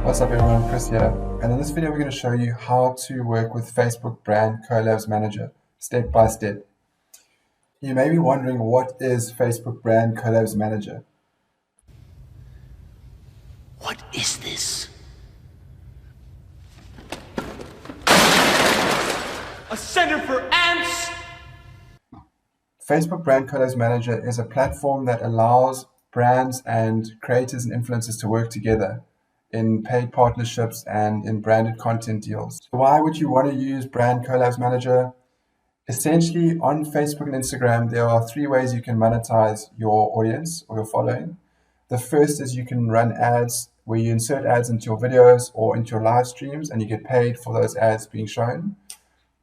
What's up everyone, Chris here, and in this video we're going to show you how to work with Facebook Brand Collabs Manager, step by step. You may be wondering, what is Facebook Brand Collabs Manager? What is this? A center for ants? Facebook Brand Collabs Manager is a platform that allows brands and creators and influencers to work together in paid partnerships and in branded content deals. So why would you want to use Brand Collabs Manager? Essentially, on Facebook and Instagram, there are three ways you can monetize your audience or your following. The first is you can run ads where you insert ads into your videos or into your live streams and you get paid for those ads being shown.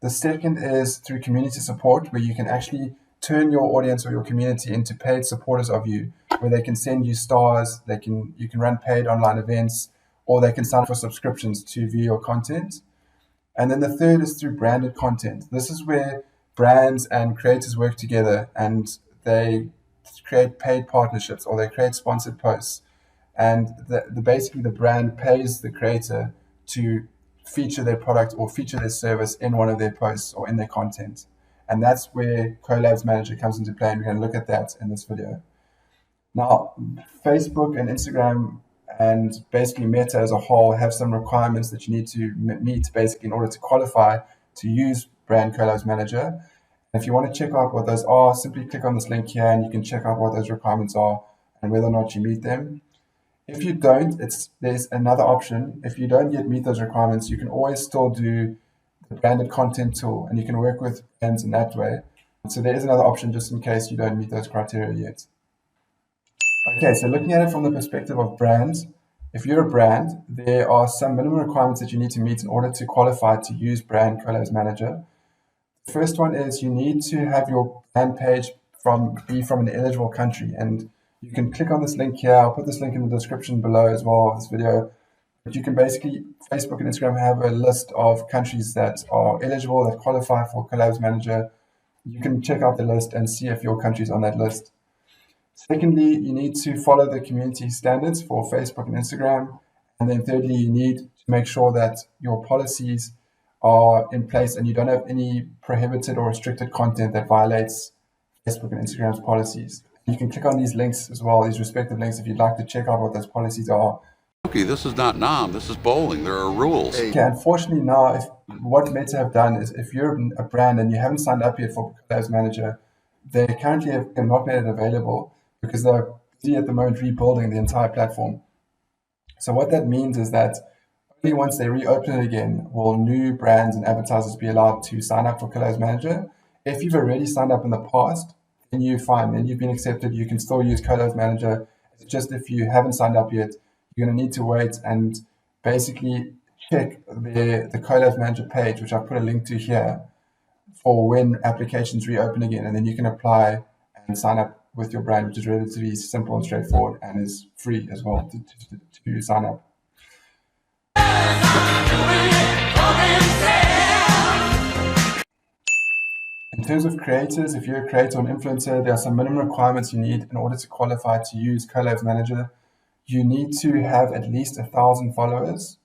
The second is through community support, where you can actually turn your audience or your community into paid supporters of you, where they can send you stars, you can run paid online events, or they can sign up for subscriptions to view your content. And then the third is through branded content. This is where brands and creators work together and they create paid partnerships or they create sponsored posts. And basically the brand pays the creator to feature their product or feature their service in one of their posts or in their content. And that's where Collabs Manager comes into play, and we're going to look at that in this video. Now, Facebook and Instagram and basically Meta as a whole have some requirements that you need to meet basically in order to qualify to use Brand Collabs Manager. And if you want to check out what those are, simply click on this link here and you can check out what those requirements are and whether or not you meet them. If you don't, there's another option. If you don't yet meet those requirements, you can always still do the branded content tool and you can work with brands in that way. So there is another option just in case you don't meet those criteria yet. Okay, so looking at it from the perspective of brands, if you're a brand, there are some minimum requirements that you need to meet in order to qualify to use Brand Collabs Manager. The first one is you need to have your brand page be from an eligible country, and you can click on this link here. I'll put this link in the description below as well of this video. But you can basically, Facebook and Instagram have a list of countries that are eligible, that qualify for Collabs Manager. You can check out the list and see if your country is on that list. Secondly, you need to follow the community standards for Facebook and Instagram. And then thirdly, you need to make sure that your policies are in place and you don't have any prohibited or restricted content that violates Facebook and Instagram's policies. You can click on these links as well, these respective links, if you'd like to check out what those policies are. Okay, this is not Nam, this is bowling. There are rules. Okay, unfortunately now, what Meta have done is if you're a brand and you haven't signed up yet for Collabs Manager, they currently have not made it available because they're busy at the moment rebuilding the entire platform. So what that means is that only once they reopen it again will new brands and advertisers be allowed to sign up for Collabs Manager. If you've already signed up in the past, then you're fine, then you've been accepted, you can still use Collabs Manager. It's just if you haven't signed up yet, you're going to need to wait and basically check the Collabs Manager page, which I've put a link to here, for when applications reopen again, and then you can apply and sign up with your brand, which is relatively simple and straightforward and is free as well to sign up. In terms of creators, if you're a creator or an influencer, there are some minimum requirements you need in order to qualify to use Collabs Manager. You need to have at least 1,000 followers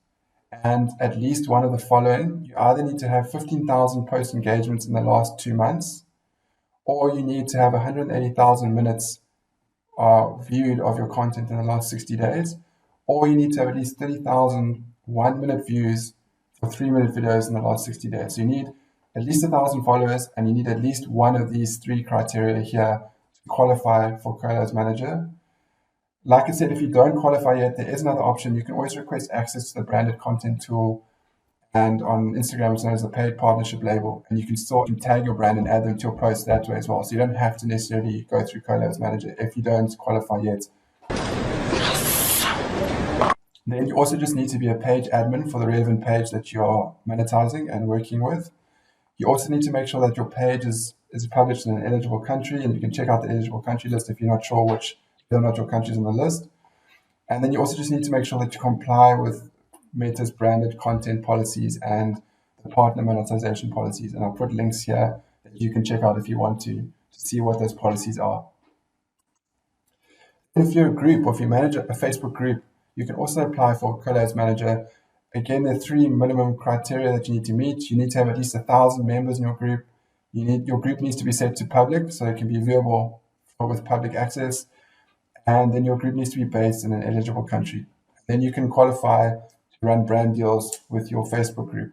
and at least one of the following. You either need to have 15,000 post engagements in the last 2 months, or you need to have 180,000 minutes viewed of your content in the last 60 days, or you need to have at least 30,000 1-minute views for 3-minute videos in the last 60 days. So you need at least 1,000 followers and you need at least one of these three criteria here to qualify for Collabs Manager. Like I said, if you don't qualify yet, there is another option. You can always request access to the branded content tool, and on Instagram it's known as the paid partnership label, and you can still tag your brand and add them to your post that way as well. So you don't have to necessarily go through Collabs Manager if you don't qualify yet. Then you also just need to be a page admin for the relevant page that you're monetizing and working with. You also need to make sure that your page is published in an eligible country, and you can check out the eligible country list if you're not sure whether or not your country is on the list. And then you also just need to make sure that you comply with Meta's branded content policies and the partner monetization policies. And I'll put links here that you can check out if you want to see what those policies are. If you're a group or if you manage a Facebook group, You can also apply for Collabs Manager. Again, there are three minimum criteria that you need to meet. You need to have at least 1,000 members in your group. Your group needs to be set to public, so it can be viewable with public access. And then your group needs to be based in an eligible country. Then you can qualify to run brand deals with your Facebook group.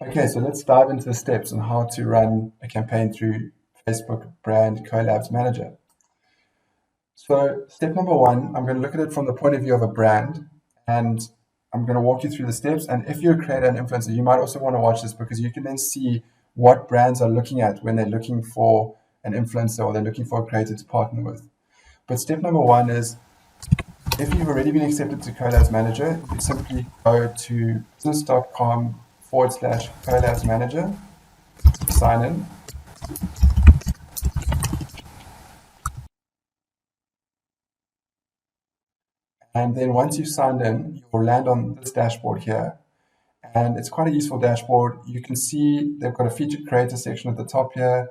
Okay, so let's dive into the steps on how to run a campaign through Facebook Brand Collabs Manager. So step number one, I'm going to look at it from the point of view of a brand, and I'm going to walk you through the steps. And if you're a creator and influencer, you might also want to watch this because you can then see what brands are looking at when they're looking for an influencer or they're looking for a creator to partner with. But step number one is, if you've already been accepted to Collabs Manager, you simply go to business.com/Collabs Manager, sign in. And then once you've signed in, you'll land on this dashboard here. And it's quite a useful dashboard. You can see they've got a featured creator section at the top here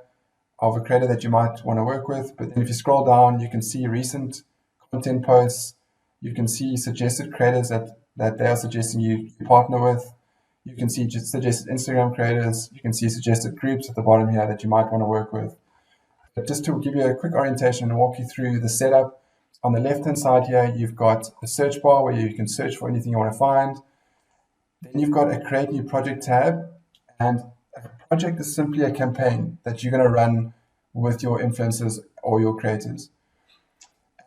of a creator that you might want to work with. But then if you scroll down, you can see recent content posts. You can see suggested creators that they are suggesting you partner with. You can see just suggested Instagram creators. You can see suggested groups at the bottom here that you might want to work with. But just to give you a quick orientation and walk you through the setup, on the left-hand side here, you've got a search bar where you can search for anything you want to find. Then you've got a Create New Project tab. And a project is simply a campaign that you're going to run with your influencers or your creators.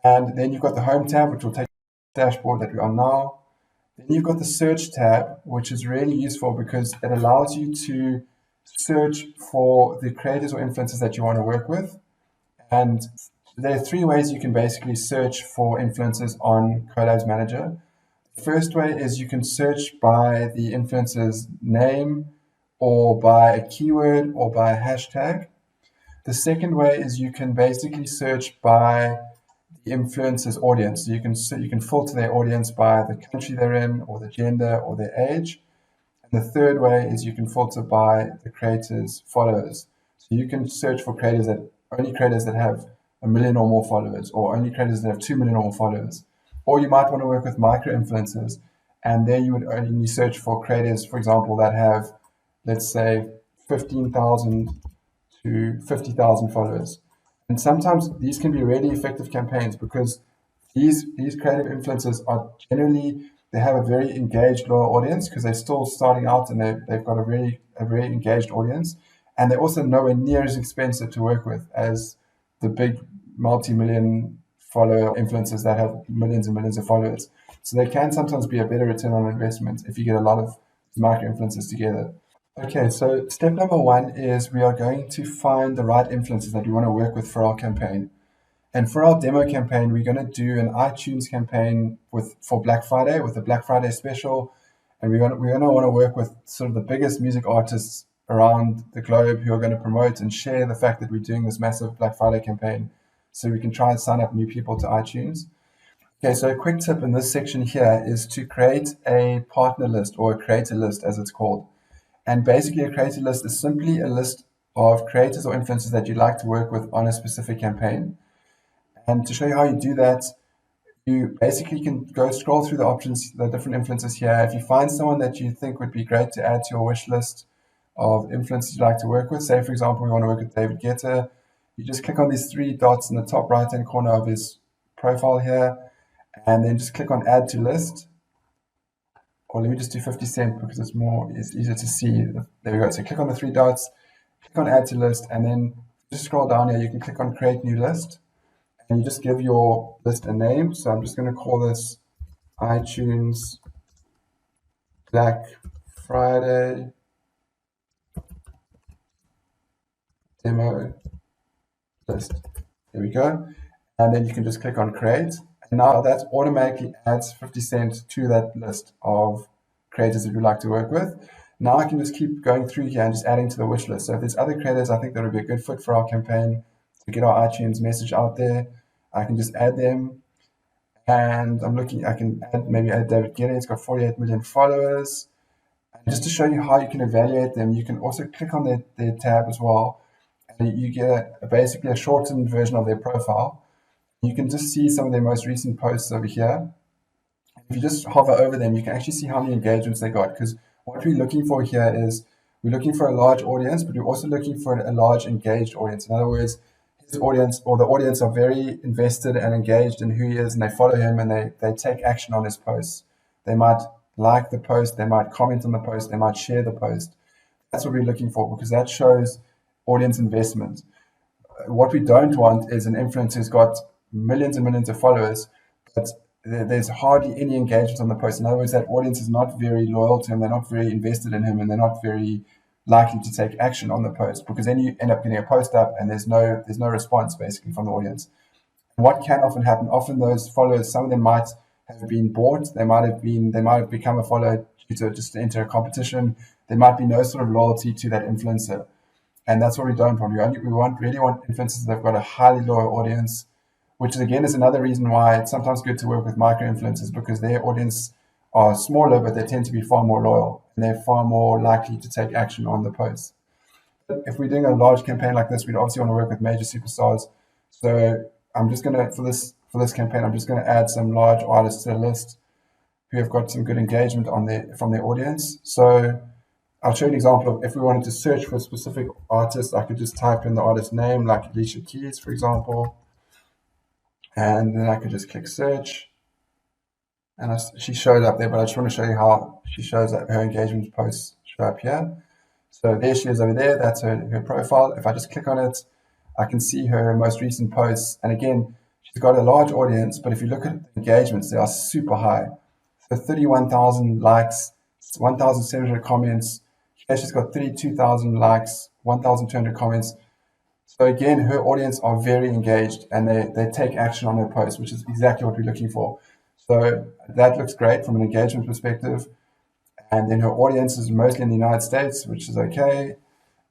And then you've got the Home tab, which will take you to the dashboard that we're on now. Then you've got the Search tab, which is really useful because it allows you to search for the creators or influencers that you want to work with. And there are three ways you can basically search for influencers on Collabs Manager. The first way is you can search by the influencer's name or by a keyword or by a hashtag. The second way is you can basically search by the influencer's audience. So you can filter their audience by the country they're in or the gender or their age. And the third way is you can filter by the creator's followers. So you can search for only creators that have 1 million or more followers, or only creators that have 2 million or more followers. Or you might want to work with micro influencers, and there you would only search for creators, for example, that have, let's say, 15,000 to 50,000 followers. And sometimes these can be really effective campaigns because these creative influencers are generally, they have a very engaged lower audience because they're still starting out and they've got a very engaged audience. And they're also nowhere near as expensive to work with as the big multi-million follower influencers that have millions and millions of followers. So they can sometimes be a better return on investment if you get a lot of micro influencers together. Okay, so step number one is we are going to find the right influencers that we want to work with for our campaign. And for our demo campaign, we're going to do an iTunes campaign for Black Friday with a Black Friday special. And we're going to want to work with sort of the biggest music artists around the globe who are going to promote and share the fact that we're doing this massive Black Friday campaign so we can try and sign up new people to iTunes. Okay, so a quick tip in this section here is to create a partner list or a creator list as it's called. And basically a creator list is simply a list of creators or influencers that you'd like to work with on a specific campaign. And to show you how you do that, you basically can go scroll through the options, the different influencers here. If you find someone that you think would be great to add to your wish list of influencers you'd like to work with, say, for example, we want to work with David Guetta, you just click on these three dots in the top right-hand corner of his profile here, and then just click on Add to List. Or let me just do 50 Cent because it's easier to see. There we go. So click on the three dots, click on Add to List, and then just scroll down here. You can click on Create New List, and you just give your list a name. So I'm just going to call this iTunes Black Friday Demo List. There we go. And then you can just click on Create. And now that automatically adds 50 Cent to that list of creators that we'd like to work with. Now I can just keep going through here and just adding to the wish list. So if there's other creators I think that would be a good fit for our campaign to get our iTunes message out there, I can just add them. And I can add David Guetta. He's got 48 million followers. And just to show you how you can evaluate them, you can also click on their tab as well. And you get basically a shortened version of their profile. You can just see some of their most recent posts over here. If you just hover over them, you can actually see how many engagements they got. Because what we're looking for here is we're looking for a large audience, but we're also looking for a large engaged audience. In other words, his audience or the audience are very invested and engaged in who he is, and they follow him and they take action on his posts. They might like the post, they might comment on the post, they might share the post. That's what we're looking for, because that shows audience investment. What we don't want is an influencer who's got millions and millions of followers, but there's hardly any engagement on the post. In other words, that audience is not very loyal to him, they're not very invested in him, and they're not very likely to take action on the post, because then you end up getting a post up and there's no response basically from the audience. And what can often happen, often those followers, some of them might have been bought, they might have become a follower due to just to enter a competition. There might be no sort of loyalty to that influencer. And that's what we don't want. We really want influencers that have got a highly loyal audience, which is, again, is another reason why it's sometimes good to work with micro influencers, because their audience are smaller, but they tend to be far more loyal and they're far more likely to take action on the post. But if we're doing a large campaign like this, we'd obviously want to work with major superstars. So I'm just going to, for this campaign, I'm just going to add some large artists to the list who have got some good engagement from their audience. So I'll show you an example of if we wanted to search for a specific artist, I could just type in the artist name, like Alicia Keys, for example, and then I could just click search, and she showed up there. But I just want to show you how she shows up. Her engagement posts show up here. So there she is over there. That's her profile. If I just click on it, I can see her most recent posts. And again, she's got a large audience, but if you look at the engagements, they are super high. So 31,000 likes, 1,700 comments. Here she's got 32,000 likes, 1,200 comments. So again, her audience are very engaged and they take action on her posts, which is exactly what we're looking for. So that looks great from an engagement perspective. And then her audience is mostly in the United States, which is okay.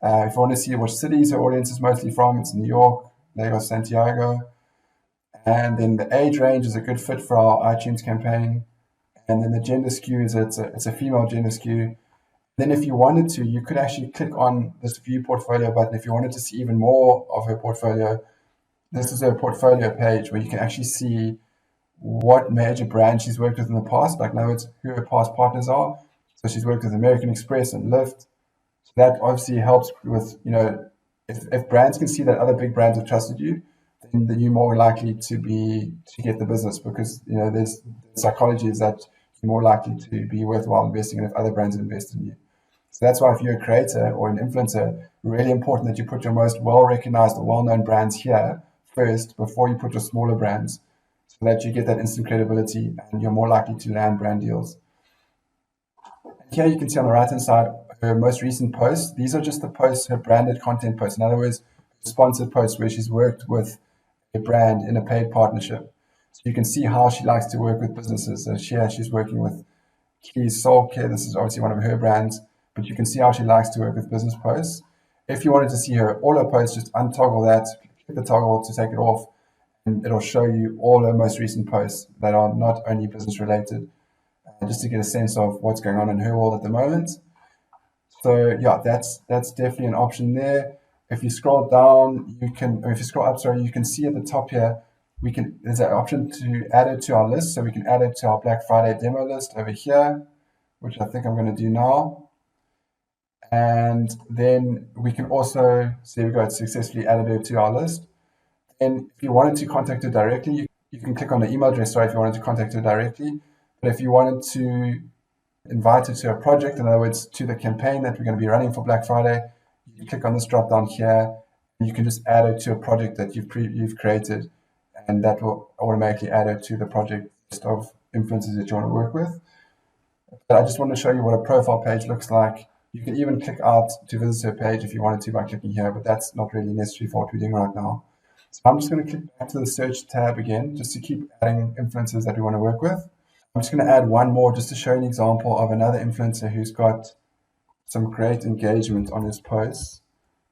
If I want to see which cities her audience is mostly from, it's New York, Lagos, Santiago. And then the age range is a good fit for our iTunes campaign. And then the gender skew is it's a female gender skew. Then if you wanted to, you could actually click on this view portfolio button. If you wanted to see even more of her portfolio, this is her portfolio page where you can actually see what major brands she's worked with in the past, like know it's who her past partners are. So she's worked with American Express and Lyft. So that obviously helps with, if brands can see that other big brands have trusted you, then you're more likely to get the business, because, there's psychology is that you're more likely to be worthwhile investing in if other brands invest in you. So that's why if you're a creator or an influencer, really important that you put your most well-recognized or well-known brands here first before you put your smaller brands, so that you get that instant credibility and you're more likely to land brand deals. And here you can see on the right-hand side her most recent posts. These are just the posts, her branded content posts. In other words, sponsored posts where she's worked with a brand in a paid partnership. So you can see how she likes to work with businesses. So she's working with Keys Soul Care. This is obviously one of her brands, but you can see how she likes to work with business posts. If you wanted to see all her posts, just untoggle that, click the toggle to take it off, and it'll show you all her most recent posts that are not only business related, just to get a sense of what's going on in her world at the moment. So yeah, that's definitely an option there. If you scroll down, if you scroll up, sorry, you can see at the top here, there's an option to add it to our list. So we can add it to our Black Friday demo list over here, which I think I'm going to do now. And then we can also, so we got successfully added her to our list. And if you wanted to contact her directly, you can click on the email address, sorry, if you wanted to contact her directly. But if you wanted to invite her to a project, in other words, to the campaign that we're going to be running for Black Friday, you can click on this drop down here, and you can just add her to a project that you've created, and that will automatically add her to the project list of influencers that you want to work with. But I just want to show you what a profile page looks like. You can even click out to visit her page if you wanted to by clicking here, but that's not really necessary for what we're doing right now. So I'm just going to click back to the search tab again, just to keep adding influencers that we want to work with. I'm just going to add one more just to show an example of another influencer who's got some great engagement on his posts.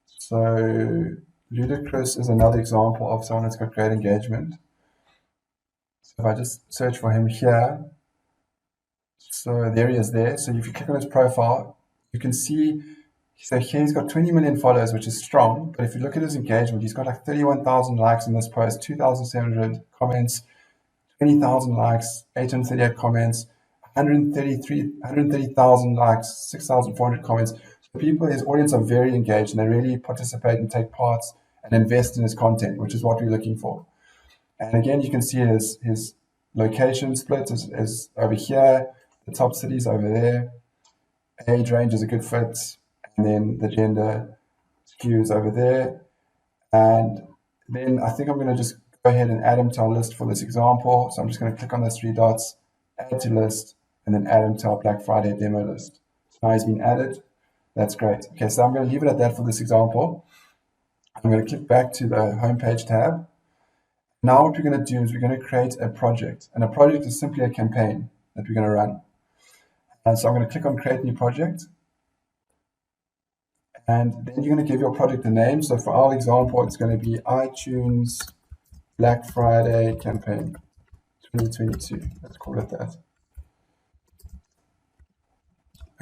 So Ludacris is another example of someone that's got great engagement. So if I just search for him here, so there he is there. So if you click on his profile, you can see So here he's got 20 million followers, which is strong. But if you look at his engagement, he's got like 31,000 likes on this post, 2,700 comments, 20,000 likes, 838 comments, 130,000 likes, 6,400 comments. So people, his audience are very engaged and they really participate and take part and invest in his content, which is what we're looking for. And again, you can see his location split is over here, the top cities over there, age range is a good fit, and then the gender skew is over there. And then I think I'm going to just go ahead and add him to our list for this example. So I'm just going to click on those three dots, add to list, and then add him to our Black Friday demo list. So now he's been added. That's great. Okay, so I'm going to leave it at that for this example. I'm going to click back to the homepage tab. Now what we're going to do is we're going to create a project. And a project is simply a campaign that we're going to run. And so I'm going to click on create new project. And then you're going to give your project a name. So for our example, it's going to be iTunes Black Friday campaign 2022. Let's call it that.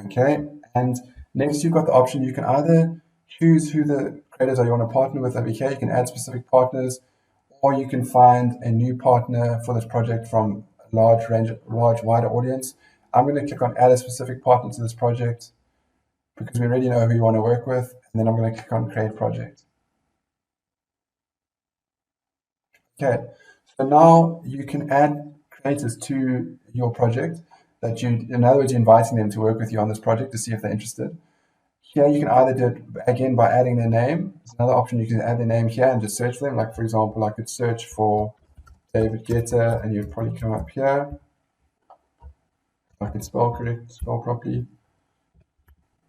Okay. And next you've got the option. You can either choose who the creators are you want to partner with over here. You can add specific partners, or you can find a new partner for this project from a large, wider audience. I'm going to click on add a specific partner to this project because we already know who you want to work with. And then I'm going to click on create project. Okay, so now you can add creators to your project that in other words, you're inviting them to work with you on this project to see if they're interested. Here you can either do it again by adding their name. There's another option, you can add their name here and just search for them. Like for example, I could search for David Guetta and you'd probably come up here. If I can spell properly.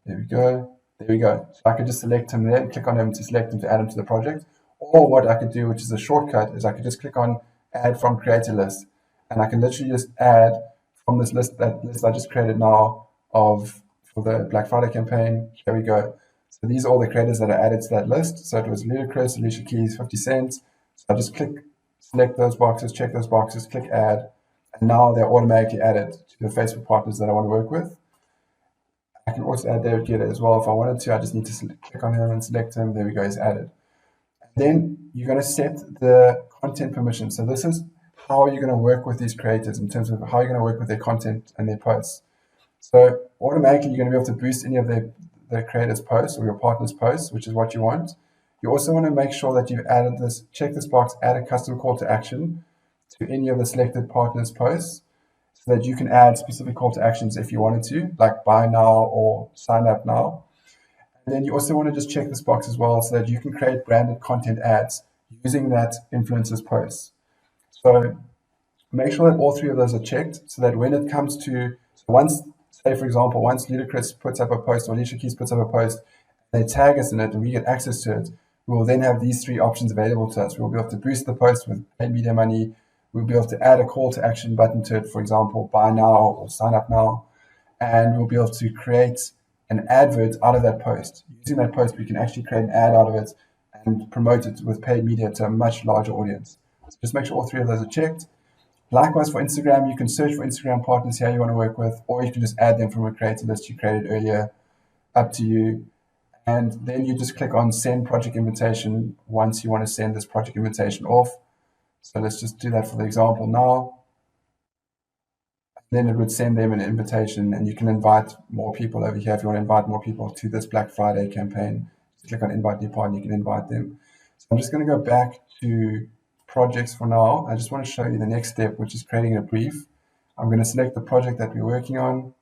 There we go. There we go. So I could just select him there and click on him to select him to add him to the project. Or what I could do, which is a shortcut, is I could just click on add from creator list. And I can literally just add from this list, that list I just created now for the Black Friday campaign. Here we go. So these are all the creators that are added to that list. So it was Ludacris, Alicia Keys, 50 Cent. So I just select those boxes, check those boxes, click add. And now they're automatically added to the Facebook partners that I want to work with. I can also add David Guetta as well if I wanted to. I just need to click on him and select him. There we go, he's added. And then you're going to set the content permission. So this is how you're going to work with these creators in terms of how you're going to work with their content and their posts. So automatically you're going to be able to boost any of the creators' posts or your partner's posts, which is what you want. You also want to make sure that you've added this, check this box, add a custom call to action to any of the selected partners' posts, so that you can add specific call to actions if you wanted to, like buy now or sign up now. And then you also want to just check this box as well so that you can create branded content ads using that influencer's posts. So make sure that all three of those are checked so that when it comes to, say for example, once Ludacris puts up a post or Alicia Keys puts up a post, they tag us in it and we get access to it, we will then have these three options available to us. We'll be able to boost the post with paid media money. We'll be able to add a call to action button to it, for example, buy now or sign up now. And we'll be able to create an advert out of that post. Using that post, we can actually create an ad out of it and promote it with paid media to a much larger audience. So just make sure all three of those are checked. Likewise for Instagram, you can search for Instagram partners here you want to work with, or you can just add them from a creator list you created earlier, up to you. And then you just click on send project invitation once you want to send this project invitation off. So let's just do that for the example now. Then it would send them an invitation and you can invite more people over here. If you want to invite more people to this Black Friday campaign, just click on invite new partner, you can invite them. So I'm just going to go back to projects for now. I just want to show you the next step, which is creating a brief. I'm going to select the project that we're working on.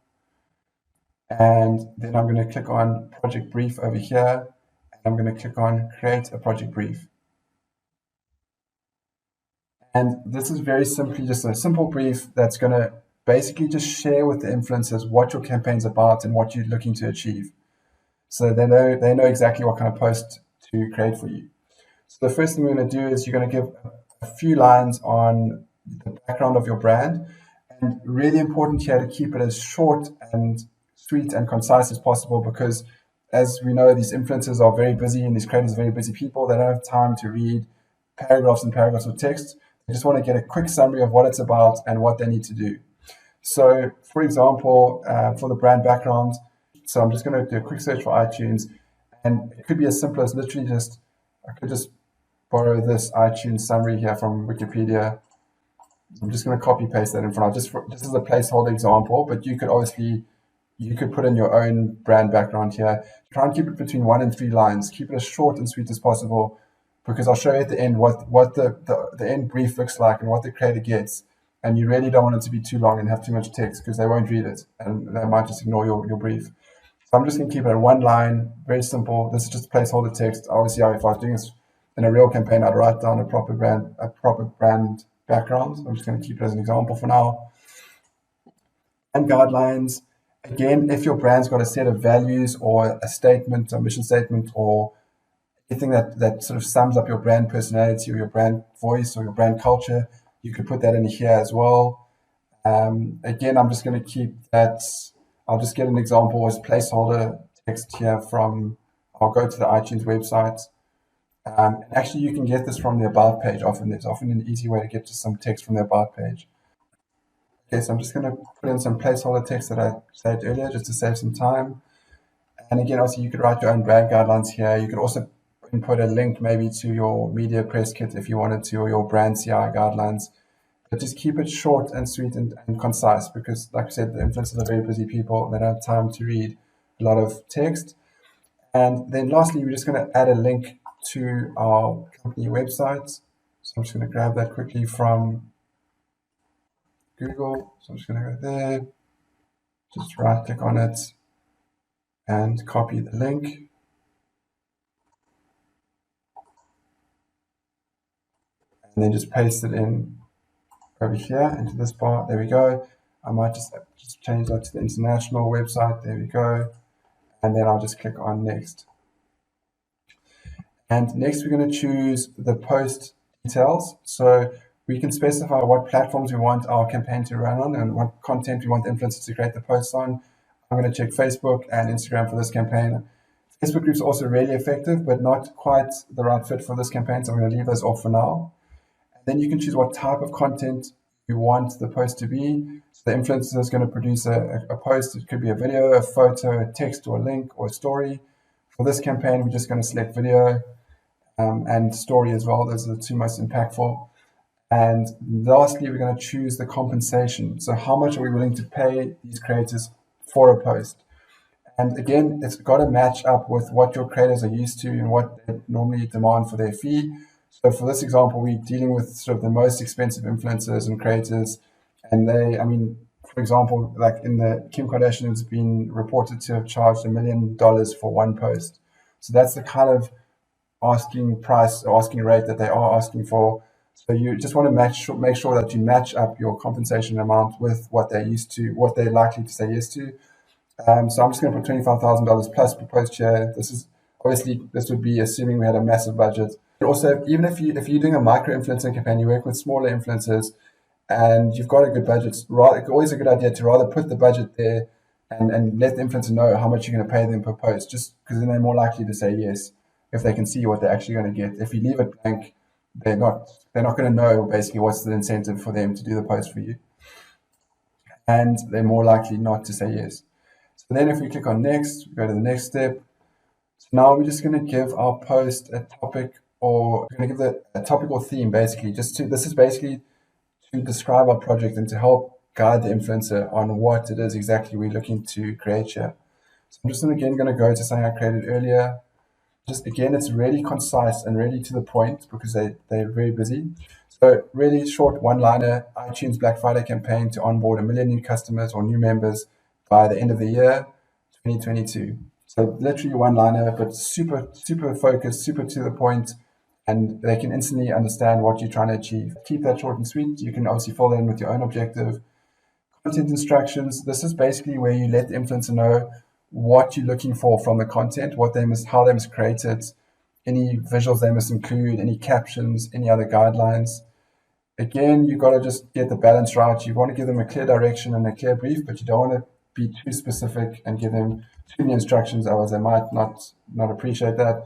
And then I'm going to click on project brief over here. And I'm going to click on create a project brief. And this is very simply just a simple brief that's going to basically just share with the influencers what your campaign's about and what you're looking to achieve. So they know exactly what kind of post to create for you. So the first thing we're going to do is you're going to give a few lines on the background of your brand. And really important here to keep it as short and sweet and concise as possible, because as we know, these influencers are very busy and these creators are very busy people. They don't have time to read paragraphs and paragraphs of text. They just want to get a quick summary of what it's about and what they need to do. So, for example, for the brand background, So I'm just going to do a quick search for iTunes, and it could be as simple as literally I could just borrow this iTunes summary here from Wikipedia. I'm just going to copy paste that in front. Just as a placeholder example, but you could put in your own brand background here. Try and keep it between 1 and 3 lines. Keep it as short and sweet as possible, because I'll show you at the end what the end brief looks like and what the creator gets. And you really don't want it to be too long and have too much text, because they won't read it and they might just ignore your brief. So I'm just going to keep it at 1 line, very simple. This is just placeholder text. Obviously, if I was doing this in a real campaign, I'd write down a proper brand background. I'm just going to keep it as an example for now. And guidelines. Again, if your brand's got a set of values or a statement, a mission statement, or anything that sort of sums up your brand personality or your brand voice or your brand culture, you could put that in here as well. Again, I'm just going to keep that. I'll just get an example as placeholder text here I'll go to the iTunes website. Actually, you can get this from the About page. There's often an easy way to get to some text from the About page. Okay, so I'm just going to put in some placeholder text that I said earlier just to save some time. And again, also, you could write your own brand guidelines here. You could also input a link maybe to your media press kit if you wanted to, or your brand CI guidelines. But just keep it short and sweet and concise, because, like I said, the influencers are very busy people. They don't have time to read a lot of text. And then lastly, we're just going to add a link to our company website. So I'm just going to grab that quickly from Google. So I'm just going to go there, just right click on it and copy the link. And then just paste it in over here into this bar. There we go. I might just change that to the international website. There we go. And then I'll just click on next. And next we're going to choose the post details. So we can specify what platforms we want our campaign to run on and what content we want the influencers to create the posts on. I'm going to check Facebook and Instagram for this campaign. Facebook groups are also really effective, but not quite the right fit for this campaign. So I'm going to leave those off for now. And then you can choose what type of content you want the post to be. So the influencer is going to produce a post. It could be a video, a photo, a text, or a link, or a story. For this campaign, we're just going to select video and story as well. Those are the two most impactful. And lastly, we're going to choose the compensation. So how much are we willing to pay these creators for a post? And again, it's got to match up with what your creators are used to and what they normally demand for their fee. So for this example, we're dealing with sort of the most expensive influencers and creators. And for example, like Kim Kardashian has been reported to have charged $1 million for one post. So that's the kind of asking price or asking rate that they are asking for. So you just want to make sure that you match up your compensation amount with what they're used to, what they're likely to say yes to. So I'm just going to put $25,000 plus per post share. This would be assuming we had a massive budget. But also, even if you're doing a micro influencer campaign, you work with smaller influencers, and you've got a good budget, it's always a good idea to rather put the budget there and let the influencer know how much you're going to pay them per post, just because then they're more likely to say yes if they can see what they're actually going to get. If you leave it blank, they're not going to know basically what's the incentive for them to do the post for you, and they're more likely not to say yes. So then if we click on next, we go to the next step. So now we're just going to give our post a topic, or we're going to give a topic or theme basically. This is basically to describe our project and to help guide the influencer on what it is exactly we're looking to create here. So I'm just again going to go to something I created earlier. Just again, it's really concise and really to the point because they're very busy. So really short one-liner, iTunes Black Friday campaign to onboard 1 million new customers or new members by the end of the year, 2022. So literally one-liner, but super, super focused, super to the point, and they can instantly understand what you're trying to achieve. Keep that short and sweet. You can obviously fill that in with your own objective. Content instructions. This is basically where you let the influencer know what you're looking for from the content, how they must create it, any visuals they must include, any captions, any other guidelines. Again, you've got to just get the balance right. You want to give them a clear direction and a clear brief, but you don't want to be too specific and give them too many instructions, otherwise they might not appreciate that.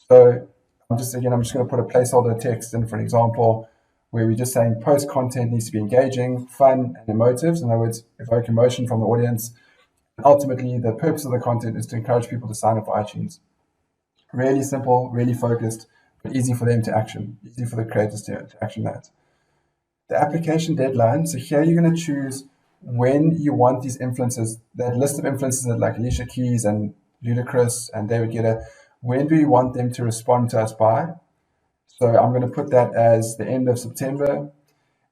So I'm just going to put a placeholder text in for an example where we're just saying post content needs to be engaging, fun, and emotive. In other words, evoke emotion from the audience. Ultimately, the purpose of the content is to encourage people to sign up for iTunes. Really simple, really focused, but easy for them to action, easy for the creators to action that. The application deadline, so here you're going to choose when you want these influencers, that list of influencers like Alicia Keys and Ludacris and David Guetta, when do you want them to respond to us by? So I'm going to put that as the end of September.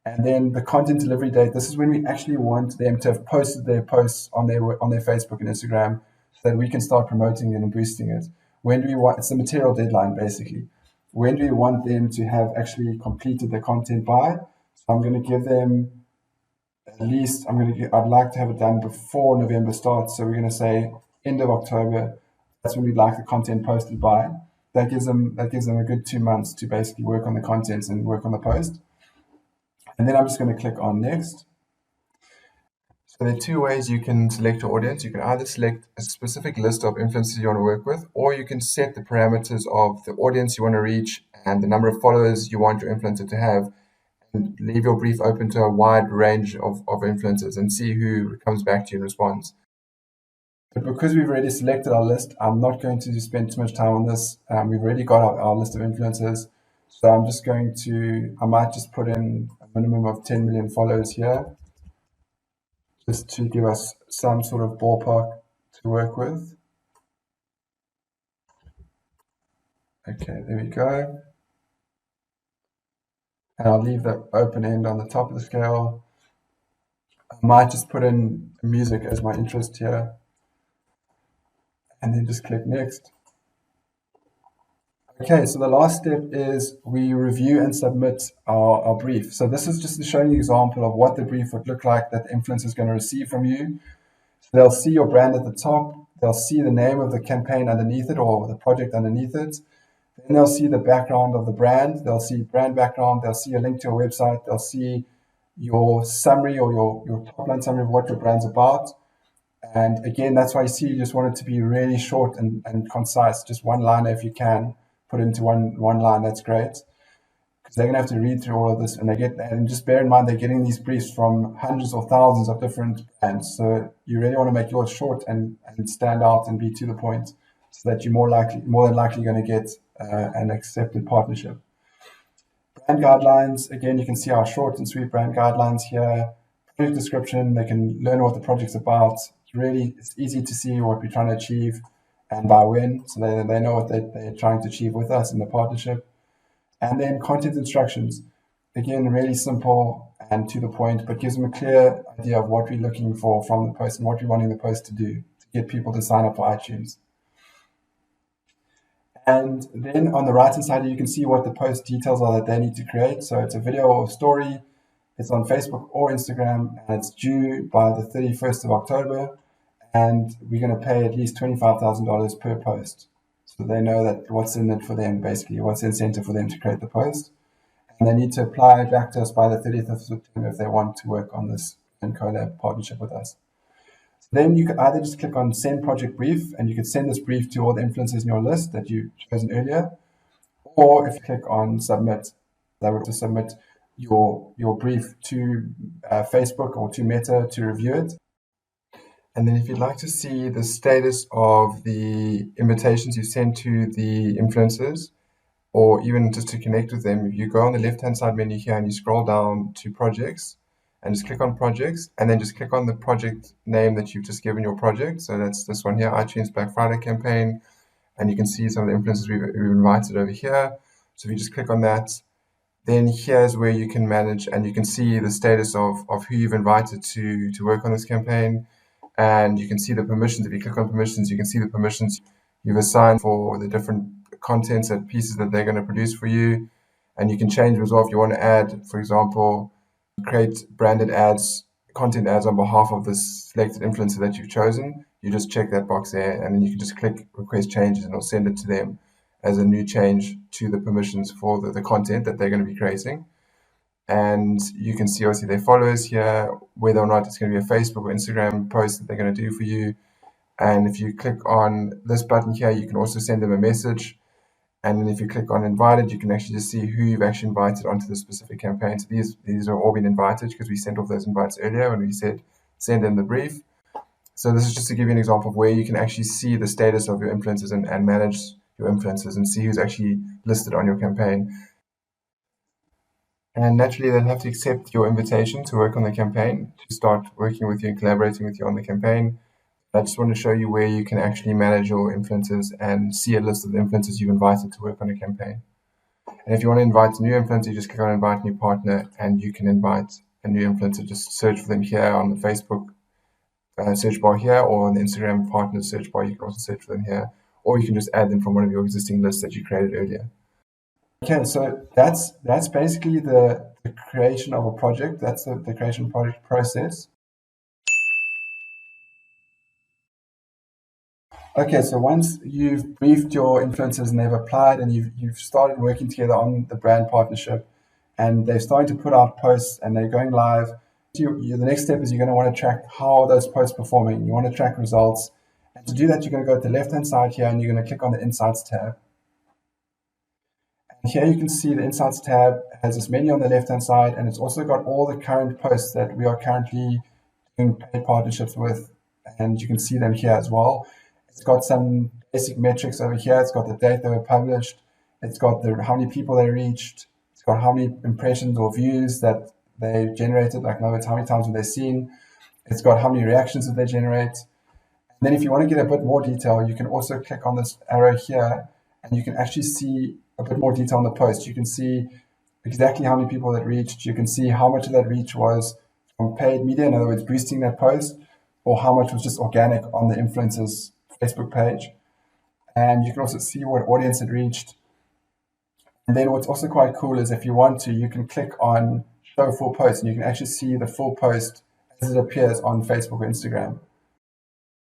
And then the content delivery date, this is when we actually want them to have posted their posts on their Facebook and Instagram so that we can start promoting it and boosting it. When do we want, it's the material deadline basically. When do we want them to have actually completed the content by? So I'm going to give them at least, I'd like to have it done before November starts. So we're going to say end of October. That's when we'd like the content posted by. That gives them a good 2 months to basically work on the contents and work on the post. And then I'm just going to click on next. So there are two ways you can select your audience. You can either select a specific list of influencers you want to work with, or you can set the parameters of the audience you want to reach and the number of followers you want your influencer to have, and leave your brief open to a wide range of influencers and see who comes back to you and responds. But because we've already selected our list, I'm not going to spend too much time on this. We've already got our list of influencers. So I'm just I might just put in a minimum of 10 million followers here, just to give us some sort of ballpark to work with. Okay, there we go. And I'll leave the open end on the top of the scale. I might just put in music as my interest here, and then just click next. Okay, so the last step is we review and submit our brief. So this is just showing you an example of what the brief would look like that the influencer is going to receive from you. So they'll see your brand at the top. They'll see the name of the campaign underneath it or the project underneath it. Then they'll see the background of the brand. They'll see brand background. They'll see a link to your website. They'll see your summary or your top line summary of what your brand's about. And again, that's why you just want it to be really short and concise. Just one liner if you can. Put into one line, that's great. Because they're going to have to read through all of this. And just bear in mind, they're getting these briefs from hundreds or thousands of different brands. So you really want to make yours short and stand out and be to the point so that you're more than likely going to get an accepted partnership. Brand guidelines, again, you can see our short and sweet brand guidelines here. Project description, they can learn what the project's about. It's easy to see what we're trying to achieve and by when, so they know what they're trying to achieve with us in the partnership. And then content instructions, again, really simple and to the point, but gives them a clear idea of what we're looking for from the post and what we're wanting the post to do to get people to sign up for iTunes. And then on the right-hand side, you can see what the post details are that they need to create. So it's a video or story. It's on Facebook or Instagram, and it's due by the 31st of October. And we're going to pay at least $25,000 per post. So they know that what's in it for them, basically, what's the incentive for them to create the post. And they need to apply back to us by the 30th of September if they want to work on this and collab partnership with us. So then you can either just click on send project brief, and you can send this brief to all the influencers in your list that you've chosen earlier. Or if you click on submit, that would just submit your brief to Facebook or to Meta to review it. And then if you'd like to see the status of the invitations you send to the influencers, or even just to connect with them, if you go on the left-hand side menu here and you scroll down to projects and just click on projects, and then just click on the project name that you've just given your project. So that's this one here, iTunes Black Friday campaign. And you can see some of the influencers we've invited over here. So if you just click on that, then here's where you can manage and you can see the status of who you've invited to work on this campaign. And you can see the permissions. If you click on permissions, you can see the permissions you've assigned for the different contents and pieces that they're going to produce for you. And you can change as well if you want to add, for example, create branded ads, content ads on behalf of this selected influencer that you've chosen. You just check that box there, and then you can just click request changes, and it'll send it to them as a new change to the permissions for the content that they're going to be creating. And you can see obviously their followers here, whether or not it's going to be a Facebook or Instagram post that they're going to do for you. And if you click on this button here, you can also send them a message. And then if you click on invited, you can actually just see who you've actually invited onto the specific campaign. So these have all been invited because we sent off those invites earlier when we said send them the brief. So this is just to give you an example of where you can actually see the status of your influencers and manage your influencers and see who's actually listed on your campaign. And naturally, they'll have to accept your invitation to work on the campaign, to start working with you and collaborating with you on the campaign. I just want to show you where you can actually manage your influencers and see a list of the influencers you've invited to work on a campaign. And if you want to invite a new influencer, you just click on invite new partner and you can invite a new influencer. Just search for them here on the Facebook search bar here, or on the Instagram partner search bar. You can also search for them here, or you can just add them from one of your existing lists that you created earlier. Okay, so that's basically the creation of a project. That's the creation project process. Okay, so once you've briefed your influencers and they've applied and you've started working together on the brand partnership and they're starting to put out posts and they're going live, the next step is you're going to want to track how are those posts performing. You want to track results. And to do that, you're going to go to the left-hand side here and you're going to click on the Insights tab. And here you can see the Insights tab has this menu on the left-hand side, and it's also got all the current posts that we are currently doing paid partnerships with, and you can see them here as well. It's got some basic metrics over here. It's got the date they were published. It's got how many people they reached. It's got how many impressions or views that they generated, like in other words, how many times were they seen. It's got how many reactions did they generate. And then if you want to get a bit more detail, you can also click on this arrow here, and you can actually see a bit more detail on the post. You can see exactly how many people that reached. You can see how much of that reach was from paid media, in other words, boosting that post, or how much was just organic on the influencer's Facebook page. And you can also see what audience it reached. And then what's also quite cool is if you want to, you can click on show full post and you can actually see the full post as it appears on Facebook or Instagram.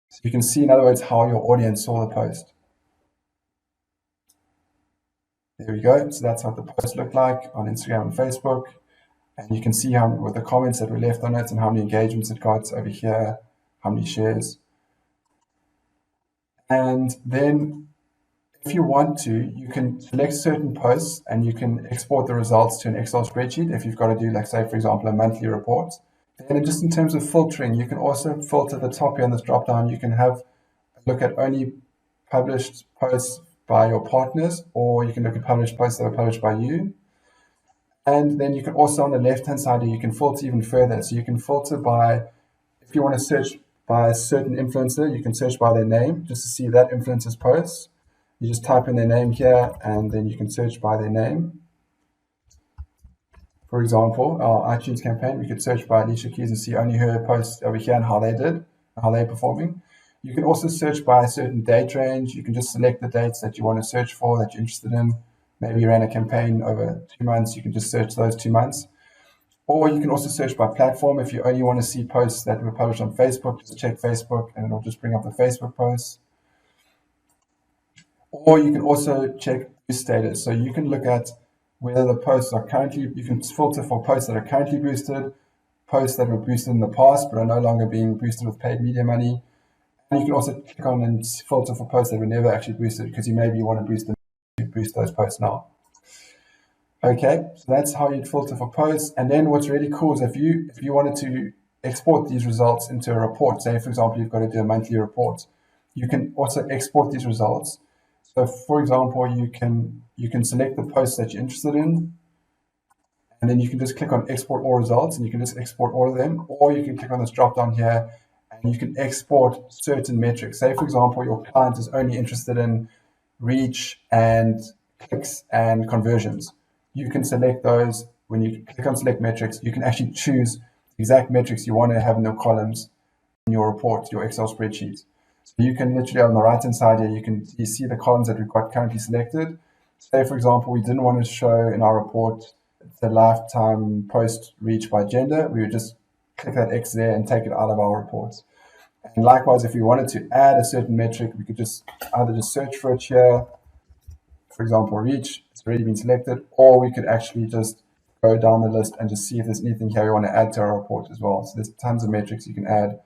So you can see, in other words, how your audience saw the post. There we go. So that's what the post looked like on Instagram and Facebook. And you can see how with the comments that were left on it and how many engagements it got over here, how many shares. And then if you want to, you can select certain posts and you can export the results to an Excel spreadsheet if you've got to do, like, say, for example, a monthly report. Then just in terms of filtering, you can also filter the top here in this drop down. You can have a look at only published posts by your partners, or you can look at published posts that were published by you. And then you can also, on the left-hand side here, you can filter even further. So you can filter by, if you want to search by a certain influencer, you can search by their name just to see that influencer's posts. You just type in their name here, and then you can search by their name. For example, our iTunes campaign, we could search by Alicia Keys and see only her posts over here and how they did, how they're performing. You can also search by a certain date range. You can just select the dates that you want to search for, that you're interested in. Maybe you ran a campaign over 2 months, you can just search those 2 months. Or you can also search by platform. If you only want to see posts that were published on Facebook, just check Facebook and it'll just bring up the Facebook posts. Or you can also check boost status. So you can look at whether the posts are currently, you can filter for posts that are currently boosted, posts that were boosted in the past but are no longer being boosted with paid media money. And you can also click on and filter for posts that were never actually boosted, because you maybe want to boost those posts now. Okay, so that's how you'd filter for posts. And then what's really cool is if you wanted to export these results into a report, say for example you've got to do a monthly report, you can also export these results. So for example, you can select the posts that you're interested in, and then you can just click on export all results and you can just export all of them, or you can click on this drop down here and you can export certain metrics. Say for example your client is only interested in reach and clicks and conversions. You can select those. When you click on select metrics, you can actually choose the exact metrics you want to have in your columns in your report, your Excel spreadsheet. So you can literally, on the right hand side here, you see the columns that we've got currently selected. Say for example, we didn't want to show in our report the lifetime post reach by gender. We would just click that X there and take it out of our reports. And likewise, if we wanted to add a certain metric, we could just either just search for it here, for example, reach, it's already been selected, or we could actually just go down the list and just see if there's anything here we want to add to our report as well. So there's tons of metrics you can add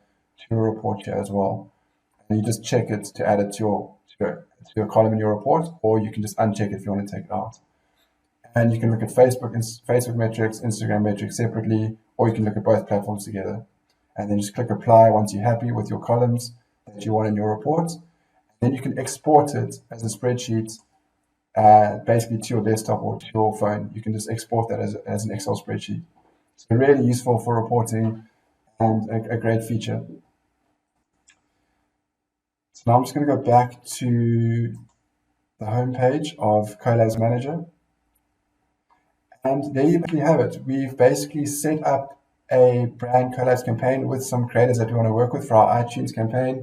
to a report here as well. And you just check it to add it to your column in your report, or you can just uncheck it if you want to take it out. And you can look at Facebook metrics, Instagram metrics separately, or you can look at both platforms together. and then just click apply once you're happy with your columns that you want in your report. Then you can export it as a spreadsheet, basically to your desktop or to your phone. You can just export that as an Excel spreadsheet. So really useful for reporting and a great feature. So now I'm just going to go back to the homepage of Collabs Manager. And there you basically have it. We've basically set up a brand collabs campaign with some creators that we want to work with for our iTunes campaign.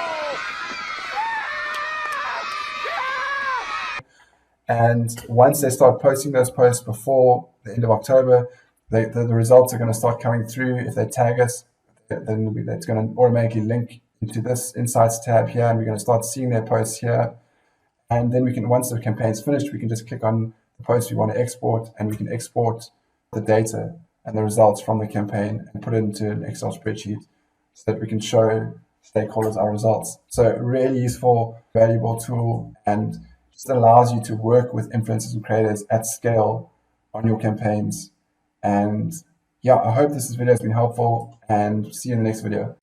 And once they start posting those posts before the end of October, the results are going to start coming through. If they tag us, then it's going to automatically link into this Insights tab here, and we're going to start seeing their posts here. And then we can, once the campaign's finished, we can just click on the post we want to export, and we can export the data and the results from the campaign and put it into an Excel spreadsheet so that we can show stakeholders our results. So really useful, valuable tool, and just allows you to work with influencers and creators at scale on your campaigns. And yeah, I hope this video has been helpful, and see you in the next video.